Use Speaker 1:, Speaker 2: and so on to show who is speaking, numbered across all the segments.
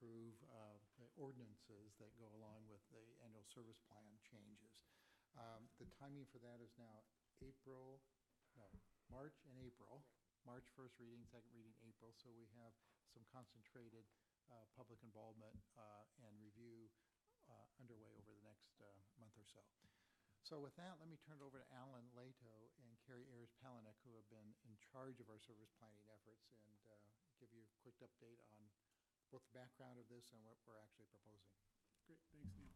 Speaker 1: approve the ordinances that go along with the annual service plan changes. The timing for that is now March and April. March first reading, second reading April. So we have some concentrated public involvement and review underway over the next month or so. So with that, let me turn it over to Alan Leto and Carrie Ayers-Palanek, who have been in charge of our service planning efforts, and give you a quick update on both the background of this and what we're actually proposing.
Speaker 2: Great, thanks, Neil.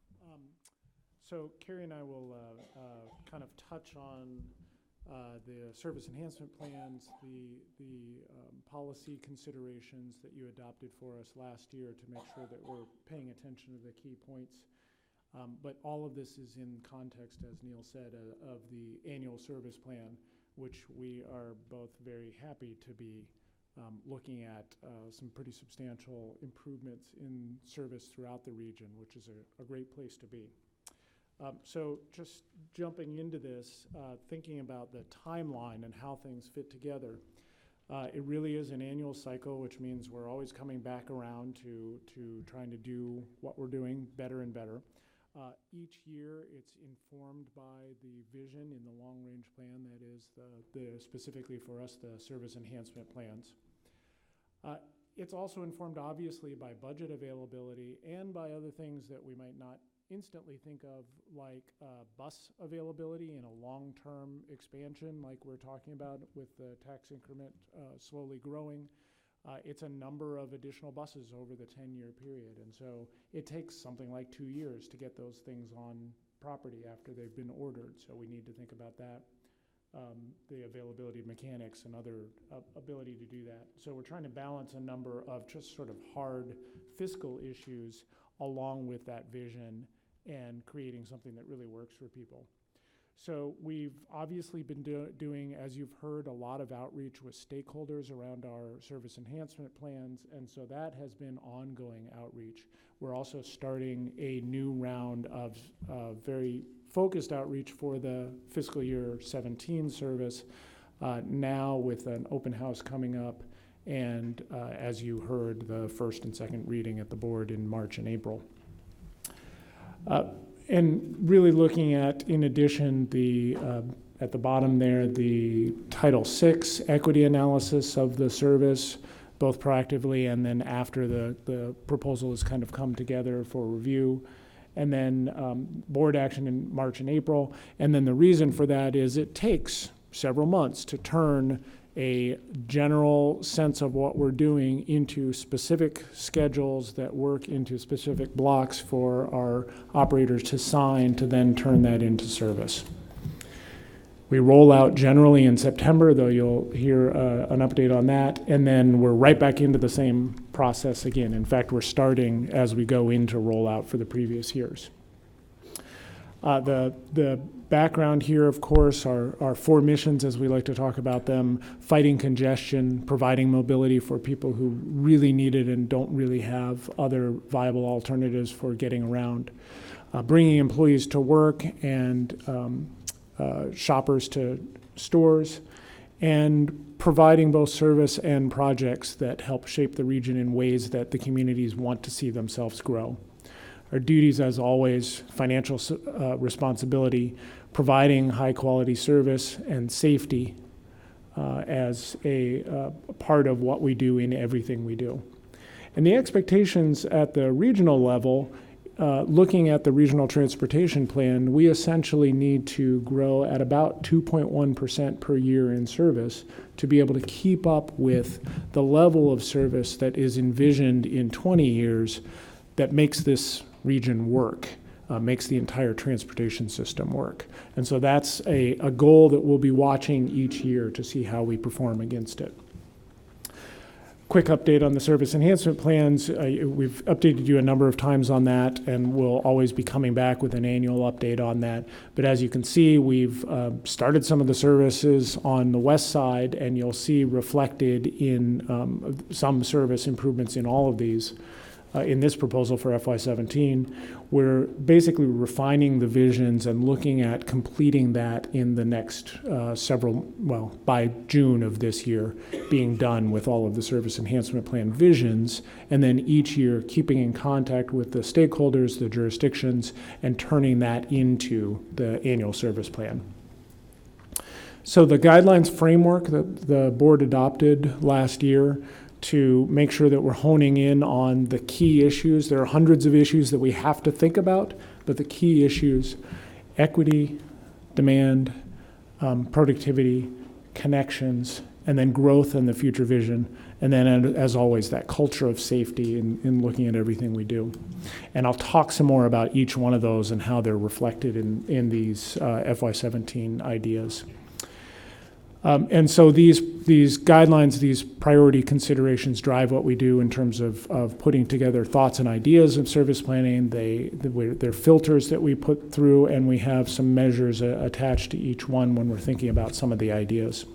Speaker 2: So Carrie and I will kind of touch on the service enhancement plans, the policy considerations that you adopted for us last year to make sure that we're paying attention to the key points. But all of this is in context, as Neil said, of the annual service plan, which we are both very happy to be looking at some pretty substantial improvements in service throughout the region, which is a great place to be. So just jumping into this, thinking about the timeline and how things fit together, it really is an annual cycle, which means we're always coming back around to trying to do what we're doing better and better. Each year, it's informed by the vision in the long-range plan, that is specifically for us, the service enhancement plans. It's also informed, obviously, by budget availability and by other things that we might not instantly think of, like bus availability in a long-term expansion, like we're talking about with the tax increment slowly growing. It's a number of additional buses over the 10-year period, and so it takes something like 2 years to get those things on property after they've been ordered, so we need to think about that. The availability of mechanics and other ability to do that. So we're trying to balance a number of just sort of hard fiscal issues along with that vision and creating something that really works for people. So we've obviously been doing, as you've heard, a lot of outreach with stakeholders around our service enhancement plans, and so that has been ongoing outreach. We're also starting a new round of very focused outreach for the fiscal year 17 service now with an open house coming up, and as you heard, the first and second reading at the board in March and April. And really looking at, in addition, at the bottom there, the Title VI equity analysis of the service, both proactively and then after the proposal has kind of come together for review. And then board action in March and April. And then the reason for that is it takes several months to turn a general sense of what we're doing into specific schedules that work into specific blocks for our operators to sign to then turn that into service. We roll out generally in September, though you'll hear an update on that, and then we're right back into the same process again. In fact, we're starting as we go into rollout for the previous years. The background here, of course, are 4 missions, as we like to talk about them: fighting congestion, providing mobility for people who really need it and don't really have other viable alternatives for getting around, bringing employees to work and shoppers to stores, and providing both service and projects that help shape the region in ways that the communities want to see themselves grow. Our duties, as always: financial responsibility, providing high-quality service, and safety as a part of what we do in everything we do. And the expectations at the regional level, looking at the regional transportation plan, we essentially need to grow at about 2.1% per year in service to be able to keep up with the level of service that is envisioned in 20 years that makes this region work, makes the entire transportation system work. And so that's a goal that we'll be watching each year to see how we perform against it. Quick update on the service enhancement plans. We've updated you a number of times on that, and we'll always be coming back with an annual update on that. But as you can see, we've started some of the services on the west side, and you'll see reflected in some service improvements in all of these. in this proposal for FY17. We're basically refining the visions and looking at completing that in the next by June of this year, being done with all of the service enhancement plan visions, and then each year keeping in contact with the stakeholders, the jurisdictions, and turning that into the annual service plan. So the guidelines framework that the board adopted last year to make sure that we're honing in on the key issues. There are hundreds of issues that we have to think about, but the key issues: equity, demand, productivity, connections, and then growth and the future vision. And then, as always, that culture of safety in looking at everything we do. And I'll talk some more about each one of those and how they're reflected in these FY17 ideas. And so these guidelines, these priority considerations drive what we do in terms of putting together thoughts and ideas of service planning. They're filters that we put through, and we have some measures attached to each one when we're thinking about some of the ideas.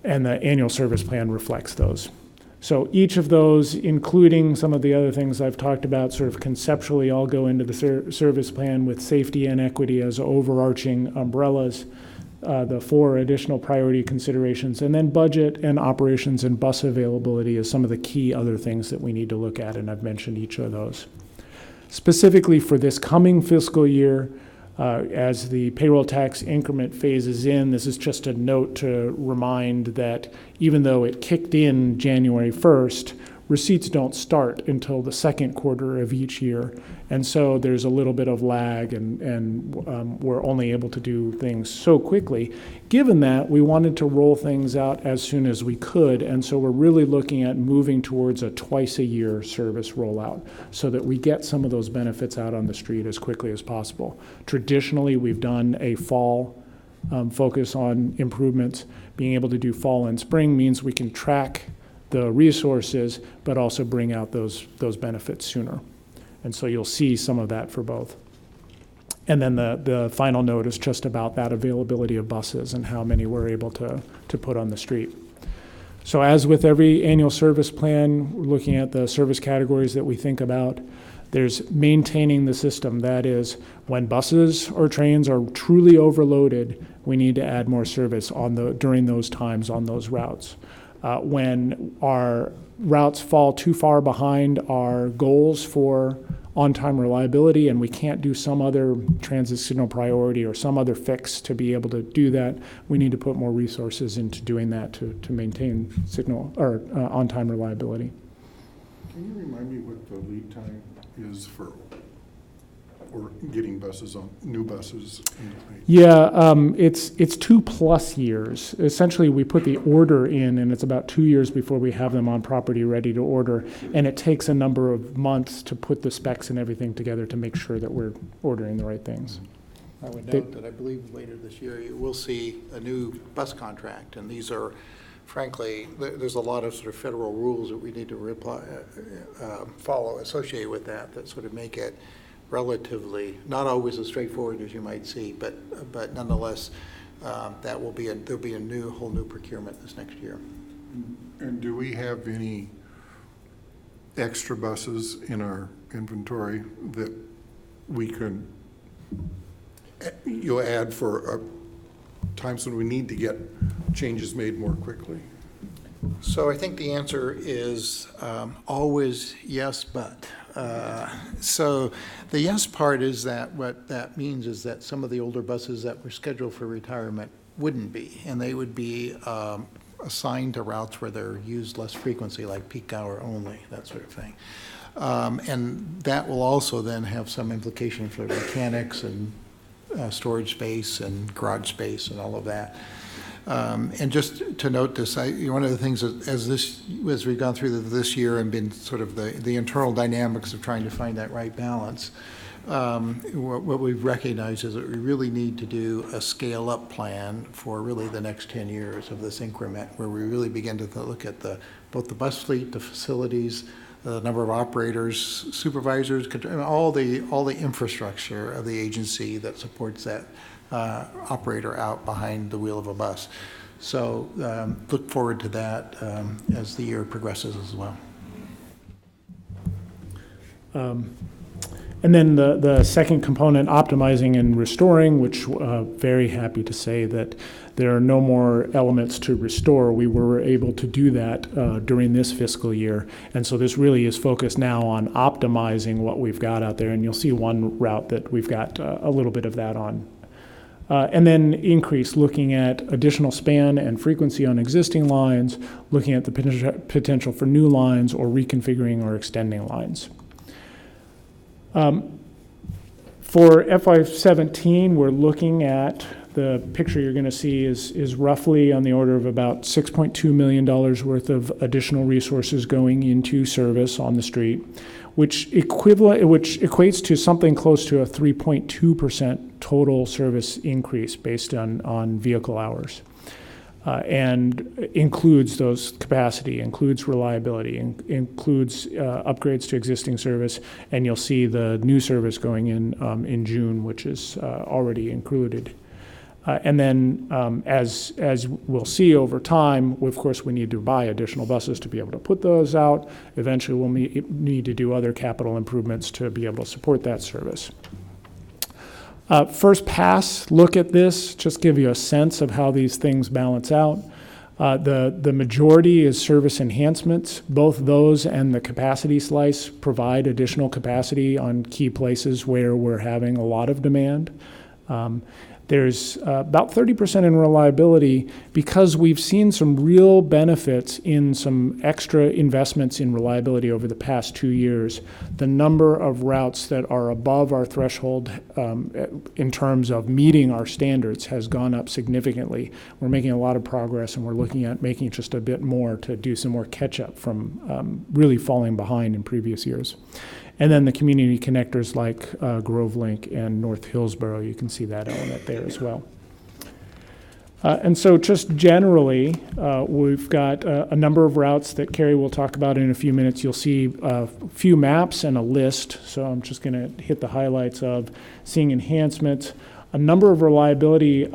Speaker 2: And the annual service plan reflects those. So each of those, including some of the other things I've talked about, sort of conceptually all go into the service plan with safety and equity as overarching umbrellas. The 4 additional priority considerations, and then budget and operations and bus availability is some of the key other things that we need to look at, and I've mentioned each of those. Specifically for this coming fiscal year, as the payroll tax increment phases in, this is just a note to remind that even though it kicked in January 1st, receipts don't start until the second quarter of each year. And so there's a little bit of lag, and we're only able to do things so quickly. Given that, we wanted to roll things out as soon as we could, and so we're really looking at moving towards a twice-a-year service rollout so that we get some of those benefits out on the street as quickly as possible. Traditionally, we've done a fall focus on improvements. Being able to do fall and spring means we can track the resources, but also bring out those benefits sooner. And so you'll see some of that for both. And then the final note is just about that availability of buses and how many we're able to put on the street. So as with every annual service plan, we're looking at the service categories that we think about. There's maintaining the system. That is, when buses or trains are truly overloaded, we need to add more service during those times on those routes. When our routes fall too far behind our goals for on-time reliability and we can't do some other transit signal priority or some other fix to be able to do that, we need to put more resources into doing that to maintain signal or on-time reliability.
Speaker 3: Can you remind me what the lead time is for getting buses on new buses?
Speaker 2: Yeah, it's 2+ years. Essentially, we put the order in, and it's about 2 years before we have them on property ready to order, and it takes a number of months to put the specs and everything together to make sure that we're ordering the right things.
Speaker 1: I would note that I believe later this year you will see a new bus contract, and these are, frankly, there's a lot of sort of federal rules that we need to follow associated with that sort of make it relatively, not always as straightforward as you might see, but nonetheless, there'll be a whole new procurement this next year.
Speaker 3: And do we have any extra buses in our inventory that we can add for times when we need to get changes made more quickly?
Speaker 1: So I think the answer is always yes, but. So the yes part is that what that means is that some of the older buses that were scheduled for retirement wouldn't be, and they would be assigned to routes where they're used less frequency, like peak hour only, that sort of thing. And that will also then have some implication for mechanics and storage space and garage space and all of that. And just to note this, one of the things as we've gone through this year and been sort of the internal dynamics of trying to find that right balance, what we've recognized is that we really need to do a scale-up plan for really the next 10 years of this increment, where we really begin to look at both the bus fleet, the facilities, the number of operators, supervisors, all the infrastructure of the agency that supports that operator out behind the wheel of a bus. So look forward to that as the year progresses as well.
Speaker 2: And then the second component, optimizing and restoring, which very happy to say that there are no more elements to restore. We were able to do that during this fiscal year. And so this really is focused now on optimizing what we've got out there. And you'll see one route that we've got a little bit of that on. And then increase, looking at additional span and frequency on existing lines, looking at the potential for new lines or reconfiguring or extending lines. For FY17, we're looking at the picture you're going to see is roughly on the order of about $6.2 million worth of additional resources going into service on the street, which equates to something close to a 3.2% total service increase based on vehicle hours. And includes those capacity, includes reliability, includes upgrades to existing service, and you'll see the new service going in June, which is already included. And then, as we'll see over time, of course, we need to buy additional buses to be able to put those out. Eventually, we'll need to do other capital improvements to be able to support that service. First pass look at this, just give you a sense of how these things balance out. The majority is service enhancements. Both those and the capacity slice provide additional capacity on key places where we're having a lot of demand. There's about 30% in reliability because we've seen some real benefits in some extra investments in reliability over the past 2 years. The number of routes that are above our threshold in terms of meeting our standards has gone up significantly. We're making a lot of progress, and we're looking at making just a bit more to do some more catch-up from really falling behind in previous years. And then the community connectors like Grove Link and North Hillsborough, you can see that element there as well. And so just generally, we've got a number of routes that Carrie will talk about in a few minutes. You'll see a few maps and a list. So I'm just going to hit the highlights of seeing enhancements. A number of reliability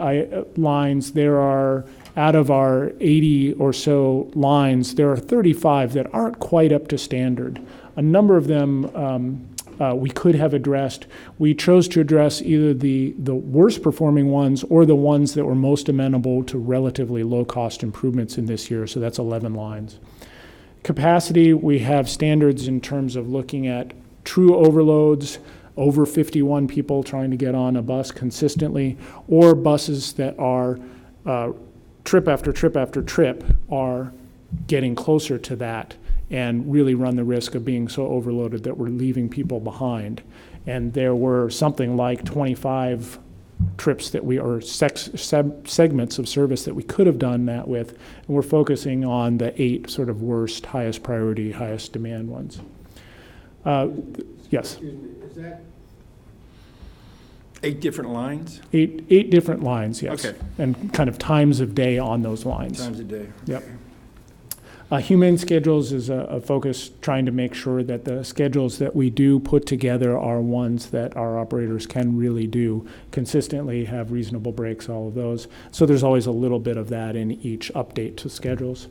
Speaker 2: lines. There are, out of our 80 or so lines, there are 35 that aren't quite up to standard. A number of them we could have addressed. We chose to address either the worst performing ones or the ones that were most amenable to relatively low cost improvements in this year, so that's 11 lines. Capacity, we have standards in terms of looking at true overloads, over 51 people trying to get on a bus consistently, or buses that are trip after trip after trip are getting closer to that and really run the risk of being so overloaded that we're leaving people behind. And there were something like 25 trips that or segments of service that we could have done that with, and we're focusing on the 8 sort of worst, highest priority, highest demand ones. Yes?
Speaker 4: Excuse me, is that 8 different lines?
Speaker 2: Eight different lines, yes.
Speaker 4: Okay.
Speaker 2: And kind of times of day on those lines.
Speaker 4: Times a day.
Speaker 2: Yep. Humane schedules is a focus, trying to make sure that the schedules that we do put together are ones that our operators can really do consistently, have reasonable breaks, all of those. So there's always a little bit of that in each update to schedules.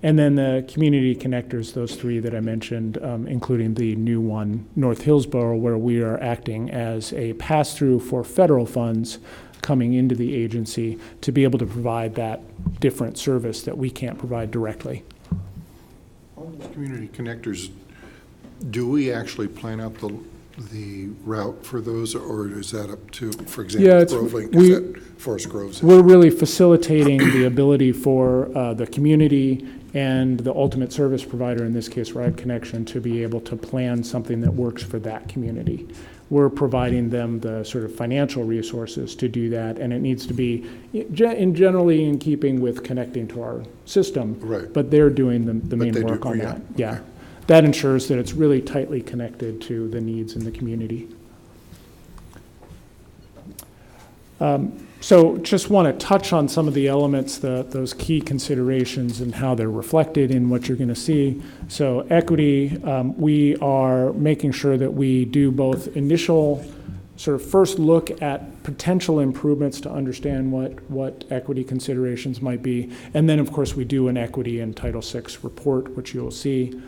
Speaker 2: And then the community connectors, those 3 that I mentioned, including the new one, North Hillsborough, where we are acting as a pass-through for federal funds coming into the agency to be able to provide that different service that we can't provide directly.
Speaker 3: Community connectors, do we actually plan out the route for those, or is that up to, for example, Grove Link, is that Forest Groves?
Speaker 2: We're really facilitating the ability for the community and the ultimate service provider, in this case Ride Connection, to be able to plan something that works for that community. We're providing them the sort of financial resources to do that, and it needs to be generally in keeping with connecting to our system.
Speaker 3: Right.
Speaker 2: But they're doing the main work on that. Yeah.
Speaker 3: Okay.
Speaker 2: That ensures that it's really tightly connected to the needs in the community. So just want to touch on some of the elements, those key considerations and how they're reflected in what you're going to see. So equity, we are making sure that we do both initial sort of first look at potential improvements to understand what equity considerations might be. And then, of course, we do an equity and Title VI report, which you'll see.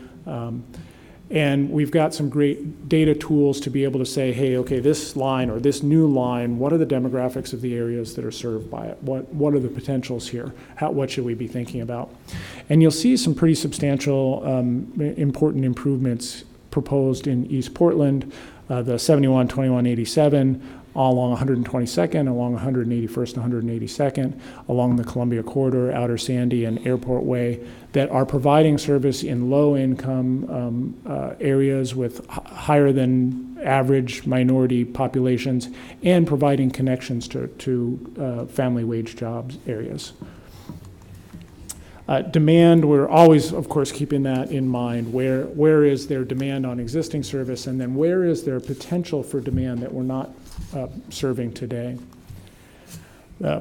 Speaker 2: And we've got some great data tools to be able to say, hey, okay, this line or this new line, what are the demographics of the areas that are served by it? What are the potentials here? What should we be thinking about? And you'll see some pretty substantial, important improvements proposed in East Portland, the 71, 21, 87, all along 122nd, along 181st and 182nd, along the Columbia Corridor, Outer Sandy, and Airport Way, that are providing service in low-income areas with higher than average minority populations, and providing connections to family wage jobs areas. Demand, we're always, of course, keeping that in mind. Where is there demand on existing service, and then where is there potential for demand that we're not serving today?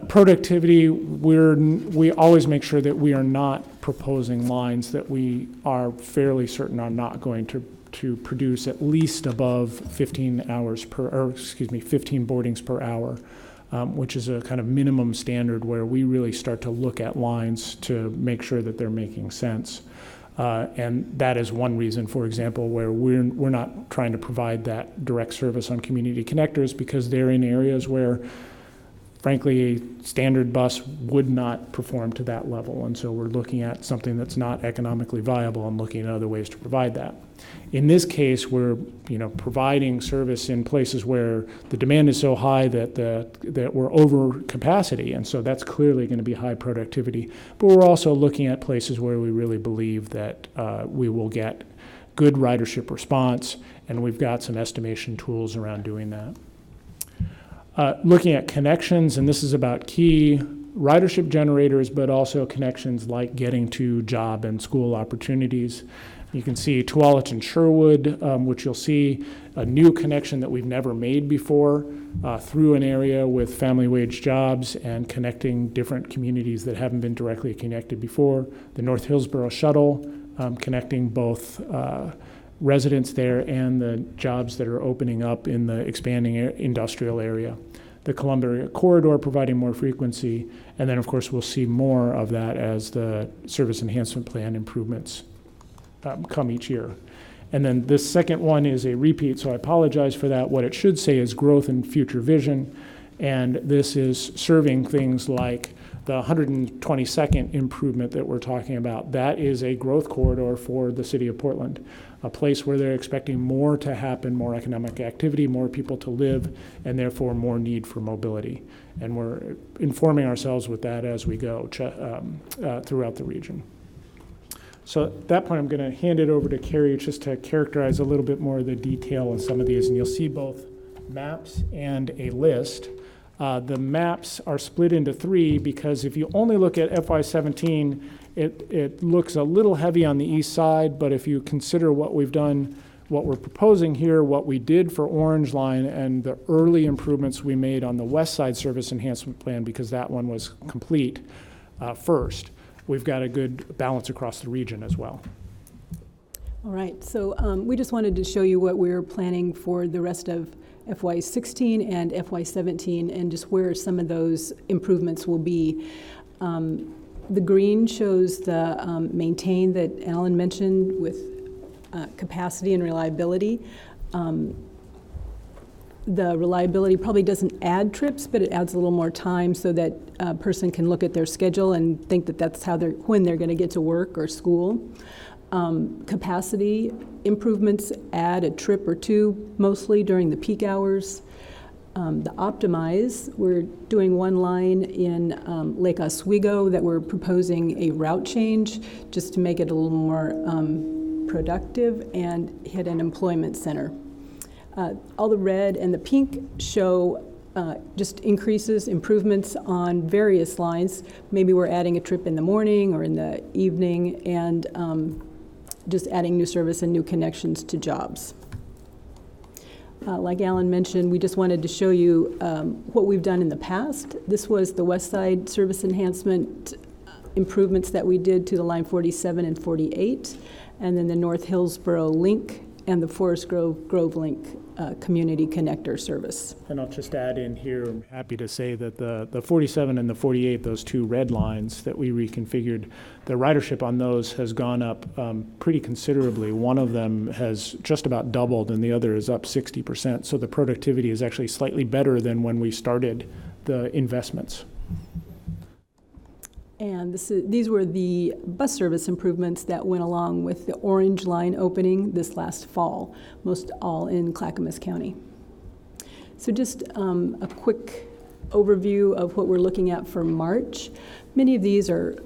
Speaker 2: Productivity, we always make sure that we are not proposing lines that we are fairly certain are not going to produce at least above 15 boardings per hour, which is a kind of minimum standard where we really start to look at lines to make sure that they're making sense. And that is one reason, for example, where we're not trying to provide that direct service on community connectors, because they're in areas where, frankly, a standard bus would not perform to that level. And so we're looking at something that's not economically viable and looking at other ways to provide that. In this case, we're providing service in places where the demand is so high that we're over capacity, and so that's clearly going to be high productivity. But we're also looking at places where we really believe that we will get good ridership response, and we've got some estimation tools around doing that. Looking at connections, and this is about key ridership generators, but also connections like getting to job and school opportunities. You can see Tualatin Sherwood, which you'll see a new connection that we've never made before through an area with family wage jobs and connecting different communities that haven't been directly connected before. The North Hillsborough Shuttle, connecting both residents there and the jobs that are opening up in the expanding industrial area. The Columbia Corridor providing more frequency, and then of course we'll see more of that as the service enhancement plan improvements come each year. And then this second one is a repeat, so I apologize for that. What it should say is growth and future vision, and this is serving things like the 122nd improvement that we're talking about. That is a growth corridor for the city of Portland, a place where they're expecting more to happen, more economic activity, more people to live, and therefore more need for mobility. And we're informing ourselves with that as we go throughout the region. So at that point, I'm going to hand it over to Carrie just to characterize a little bit more of the detail on some of these, and you'll see both maps and a list. The maps are split into three because if you only look at FY17, it looks a little heavy on the east side, but if you consider what we've done, what we're proposing here, what we did for Orange Line, and the early improvements we made on the west side service enhancement plan, because that one was complete first, we've got a good balance across the region as well.
Speaker 4: All right, so we just wanted to show you what we're planning for the rest of FY16 and FY17 and just where some of those improvements will be. The green shows the maintain that Alan mentioned with capacity and reliability. The reliability probably doesn't add trips, but it adds a little more time so that a person can look at their schedule and think that that's when they're going to get to work or school. Capacity improvements add a trip or two, mostly during the peak hours. The optimize, we're doing one line in Lake Oswego that we're proposing a route change just to make it a little more productive and hit an employment center. All the red and the pink show just increases, improvements on various lines. Maybe we're adding a trip in the morning or in the evening and just adding new service and new connections to jobs. Like Alan mentioned, we just wanted to show you what we've done in the past. This was the west side service enhancement improvements that we did to the line 47 and 48, and then the North Hillsborough link and the Forest Grove Link Community Connector service.
Speaker 2: And I'll just add in here, I'm happy to say that the 47 and the 48, those two red lines that we reconfigured, the ridership on those has gone up pretty considerably. One of them has just about doubled and the other is up 60%. So the productivity is actually slightly better than when we started the investments.
Speaker 4: And these were the bus service improvements that went along with the Orange Line opening this last fall, most all in Clackamas County. So just a quick overview of what we're looking at for March. Many of these are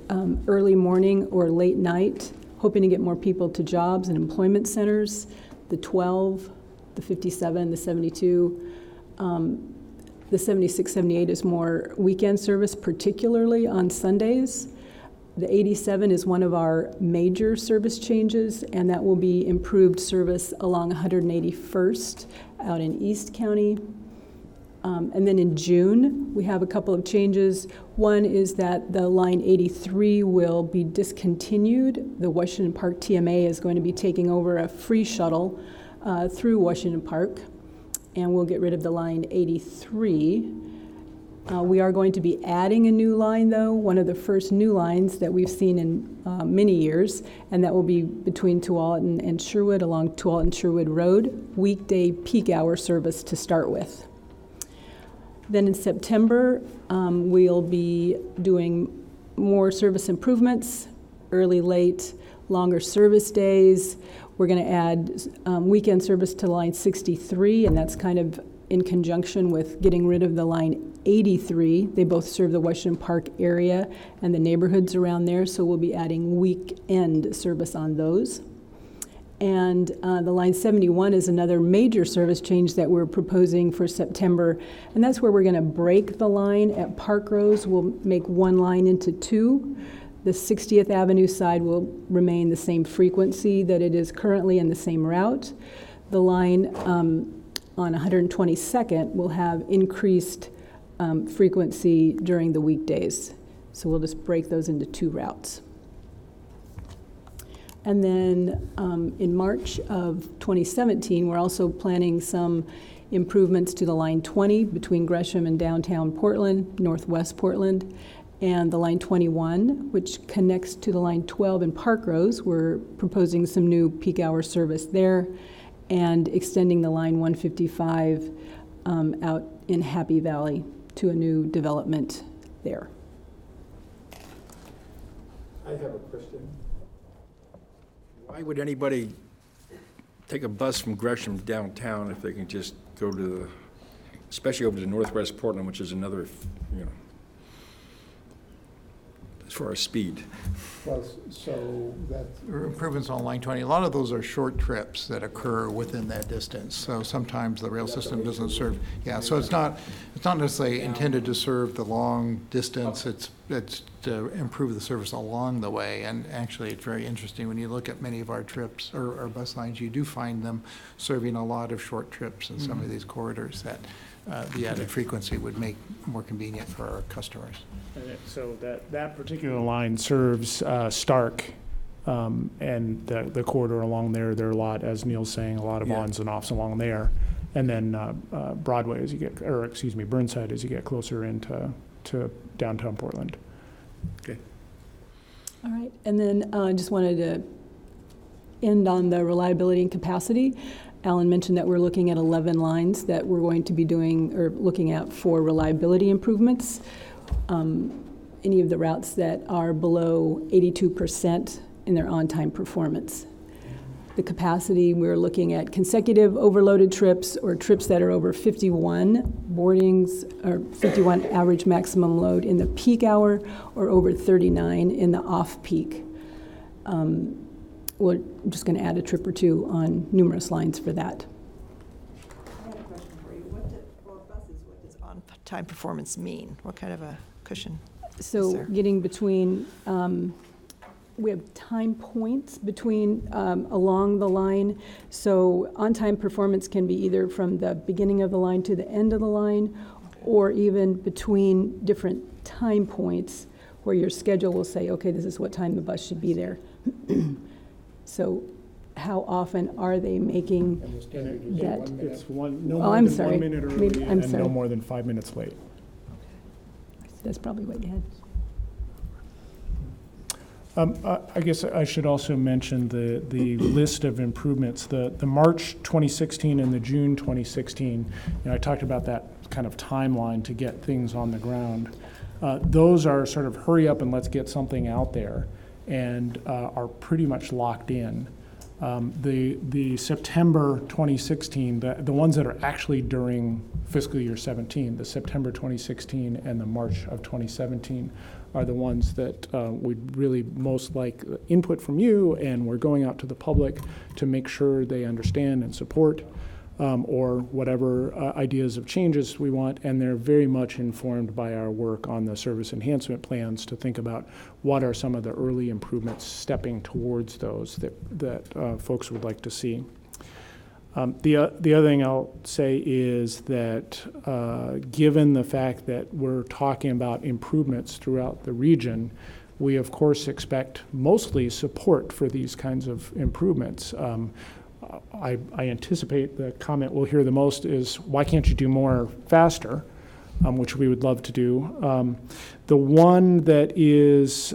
Speaker 4: early morning or late night, hoping to get more people to jobs and employment centers. The 12, the 57, the 72. The 76, 78 is more weekend service, particularly on Sundays. The 87 is one of our major service changes, and that will be improved service along 181st out in East County. And then in June, we have a couple of changes. One is that the line 83 will be discontinued. The Washington Park TMA is going to be taking over a free shuttle through Washington Park, and we'll get rid of the line 83. We are going to be adding a new line, though, one of the first new lines that we've seen in many years, and that will be between Tualatin and Sherwood along Tualatin-Sherwood Road, weekday peak hour service to start with. Then in September, we'll be doing more service improvements, early, late, longer service days. We're going to add weekend service to line 63, and that's kind of in conjunction with getting rid of the line 83. They both serve the Washington Park area and the neighborhoods around there, so we'll be adding weekend service on those. And the line 71 is another major service change that we're proposing for September, and that's where we're going to break the line at Park Rose. We'll make one line into two. The 60th Avenue side will remain the same frequency that it is currently in the same route. The line on 122nd will have increased frequency during the weekdays. So we'll just break those into two routes. And then in March of 2017, we're also planning some improvements to the line 20 between Gresham and downtown Portland, northwest Portland, and the line 21, which connects to the line 12 in Park Rose. We're proposing some new peak hour service there and extending the line 155 out in Happy Valley to a new development there.
Speaker 2: I have a question.
Speaker 5: Why would anybody take a bus from Gresham downtown if they can just go to, especially over to northwest Portland, which is another, as far as speed?
Speaker 3: Well, so that's.
Speaker 1: Improvements on line 20, a lot of those are short trips that occur within that distance. So sometimes the rail system doesn't serve, so it's not necessarily intended to serve the long distance. It's to improve the service along the way. And actually, it's very interesting when you look at many of our trips or bus lines, you do find them serving a lot of short trips in some of these corridors that the added frequency would make more convenient for our customers.
Speaker 2: So that particular line serves Stark and the corridor along there. There are a lot, as Neil's saying, a lot of ons and offs along there. And then Broadway as you get, or excuse me, Burnside as you get closer into downtown Portland.
Speaker 5: Okay.
Speaker 4: All right, and then I just wanted to end on the reliability and capacity. Alan mentioned that we're looking at 11 lines that we're going to be doing or looking at for reliability improvements. Any of the routes that are below 82% in their on-time performance. The capacity, we're looking at consecutive overloaded trips or trips that are over 51 boardings or 51 average maximum load in the peak hour or over 39 in the off-peak. We're just going to add a trip or two on numerous lines for that.
Speaker 6: I have a question for you. For buses, what does on-time performance mean? What kind of a cushion?
Speaker 4: So getting between, we have time points between along the line. So on-time performance can be either from the beginning of the line to the end of the line, or even between different time points where your schedule will say, okay, this is what time the bus should be there. So how often are they making that?
Speaker 2: It's one, no
Speaker 4: Oh,
Speaker 2: more
Speaker 4: I'm
Speaker 2: than
Speaker 4: sorry.
Speaker 2: 1 minute early
Speaker 4: Maybe- I'm
Speaker 2: and no
Speaker 4: sorry.
Speaker 2: more than 5 minutes late.
Speaker 4: That's probably what you had.
Speaker 2: I guess I should also mention the list of improvements, the March 2016 and the June 2016. I talked about that kind of timeline to get things on the ground. Those are sort of hurry up and let's get something out there, and are pretty much locked in. The September 2016, the ones that are actually during fiscal year 17, the September 2016 and the March of 2017 are the ones that we'd really most like input from you, and we're going out to the public to make sure they understand and support, or whatever ideas of changes we want, and they're very much informed by our work on the service enhancement plans to think about what are some of the early improvements stepping towards those that folks would like to see. The other thing I'll say is that given the fact that we're talking about improvements throughout the region, we of course expect mostly support for these kinds of improvements. I anticipate the comment we'll hear the most is, why can't you do more faster? Which we would love to do. The one that is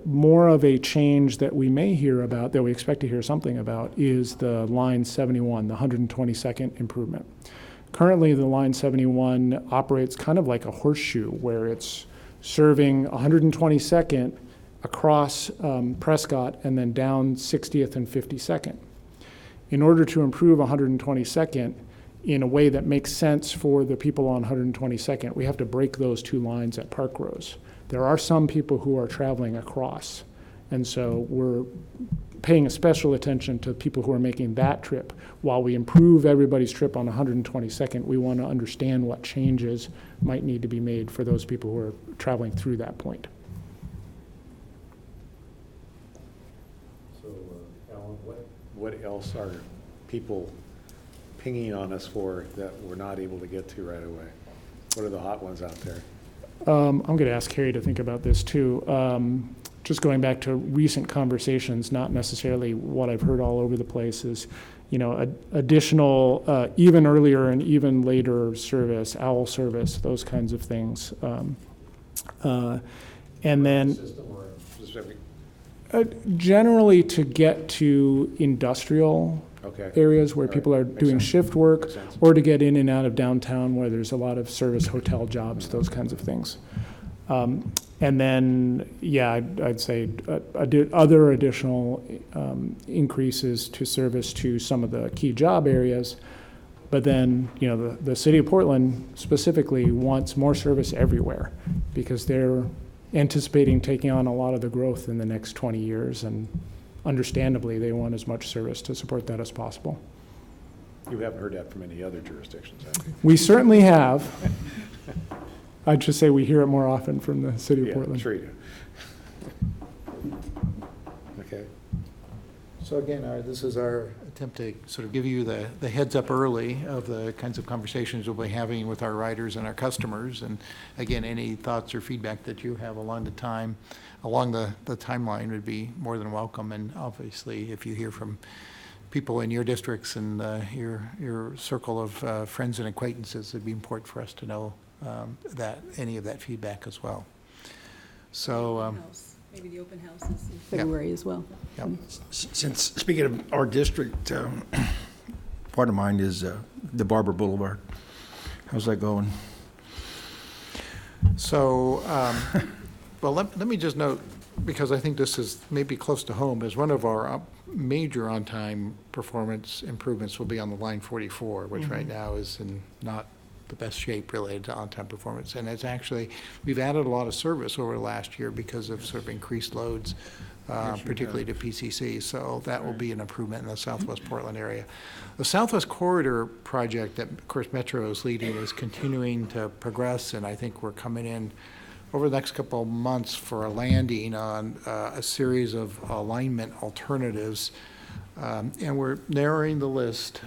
Speaker 2: more of a change that we may hear about, that we expect to hear something about, is the line 71, the 122nd improvement. Currently, the line 71 operates kind of like a horseshoe, where it's serving 122nd across Prescott and then down 60th and 52nd. In order to improve 122nd in a way that makes sense for the people on 122nd, we have to break those two lines at Parkrose. There are some people who are traveling across, and so we're paying a special attention to people who are making that trip. While we improve everybody's trip on 122nd, we want to understand what changes might need to be made for those people who are traveling through that point.
Speaker 7: So, Alan, what else are people pinging on us for that we're not able to get to right away? What are the hot ones out there?
Speaker 2: I'm going to ask Carrie to think about this too. Just going back to recent conversations, not necessarily what I've heard all over the place, is, additional, even earlier and even later service, owl service, those kinds of things. And then
Speaker 7: System or specific?
Speaker 2: generally to get to industrial
Speaker 7: Okay.
Speaker 2: areas where
Speaker 7: All
Speaker 2: people
Speaker 7: right.
Speaker 2: are
Speaker 7: Makes
Speaker 2: doing
Speaker 7: sense.
Speaker 2: shift work,
Speaker 7: Makes sense.
Speaker 2: or to get in and out of downtown where there's a lot of service hotel jobs, those kinds of things. And then, yeah, I'd say other additional increases to service to some of the key job areas. But then, the city of Portland specifically wants more service everywhere, because they're anticipating taking on a lot of the growth in the next 20 years, and understandably, they want as much service to support that as possible.
Speaker 7: You haven't heard that from any other jurisdictions, have you?
Speaker 2: We certainly have. I'd just say we hear it more often from the city of
Speaker 7: Yeah,
Speaker 2: Portland.
Speaker 7: sure you do. Okay.
Speaker 1: So again, this is our attempt to sort of give you the heads up early of the kinds of conversations we'll be having with our riders and our customers. And again, any thoughts or feedback that you have along the timeline would be more than welcome. And obviously, if you hear from people in your districts and your circle of friends and acquaintances, it'd be important for us to know that any of that feedback as well. So.
Speaker 4: Maybe the open house is in February as well.
Speaker 1: Yep.
Speaker 5: Since, speaking of our district, part of mine is the Barber Boulevard. How's that going?
Speaker 1: So, well, let me just note, because I think this is maybe close to home, is one of our major on-time performance improvements will be on the line 44, which right now is in not the best shape related to on-time performance. And it's actually, we've added a lot of service over the last year because of sort of increased loads, particularly to PCC. So that will be an improvement in the Southwest Portland area. The Southwest Corridor project that, of course, Metro is leading is continuing to progress, and I think we're coming in over the next couple of months for a landing on a series of alignment alternatives. And we're narrowing the list.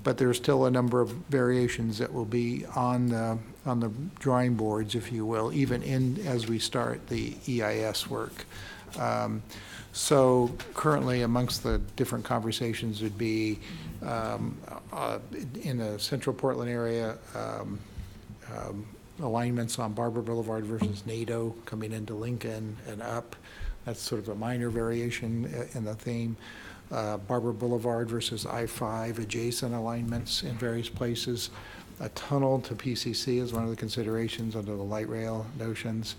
Speaker 1: But there's still a number of variations that will be on the drawing boards, if you will, even as we start the EIS work. So currently, amongst the different conversations would be in the central Portland area, alignments on Barber Boulevard versus NATO coming into Lincoln and up. That's sort of a minor variation in the theme. Barber Boulevard versus I-5 adjacent alignments in various places. A tunnel to PCC is one of the considerations under the light rail notions.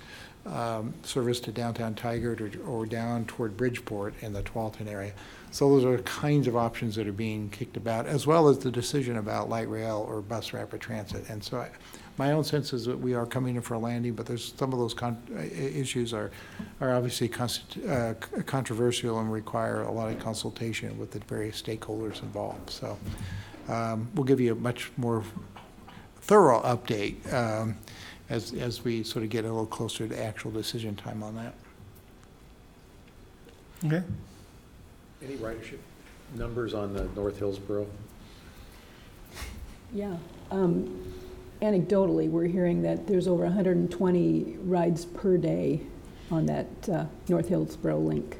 Speaker 1: Service to downtown Tigard or down toward Bridgeport in the Tualatin area. So those are the kinds of options that are being kicked about, as well as the decision about light rail or bus rapid transit. And so my own sense is that we are coming in for a landing, but there's some of those issues are obviously controversial and require a lot of consultation with the various stakeholders involved. So we'll give you a much more thorough update as we sort of get a little closer to actual decision time on that.
Speaker 3: Okay.
Speaker 7: Any ridership numbers on the North Hillsborough?
Speaker 4: Yeah. Anecdotally, we're hearing that there's over 120 rides per day on that North Hillsborough link.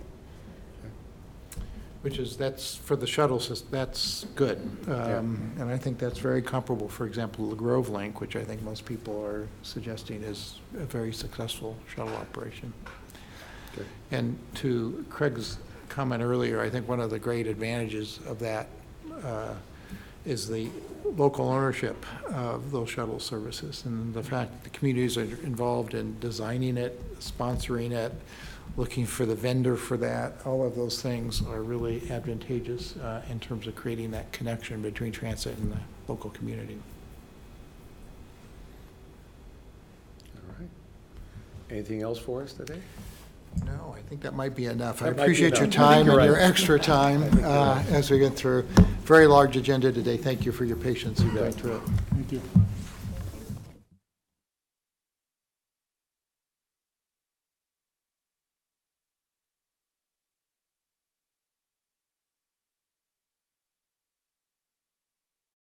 Speaker 1: That's for the shuttle system, that's good. And I think that's very comparable, for example, the Grove Link, which I think most people are suggesting is a very successful shuttle operation.
Speaker 7: Okay.
Speaker 1: And to Craig's comment earlier, I think one of the great advantages of that is the local ownership of those shuttle services, and the fact that the communities are involved in designing it, sponsoring it, looking for the vendor for that. All of those things are really advantageous in terms of creating that connection between transit and the local community.
Speaker 7: All right. Anything else for us today?
Speaker 1: No, I think that might be enough. I
Speaker 7: That might be
Speaker 1: appreciate your
Speaker 7: enough. I think
Speaker 1: time
Speaker 7: you're
Speaker 1: and your
Speaker 7: right.
Speaker 1: extra time as we get through. Very large agenda today. Thank you for your patience in going through it.
Speaker 2: Thank you.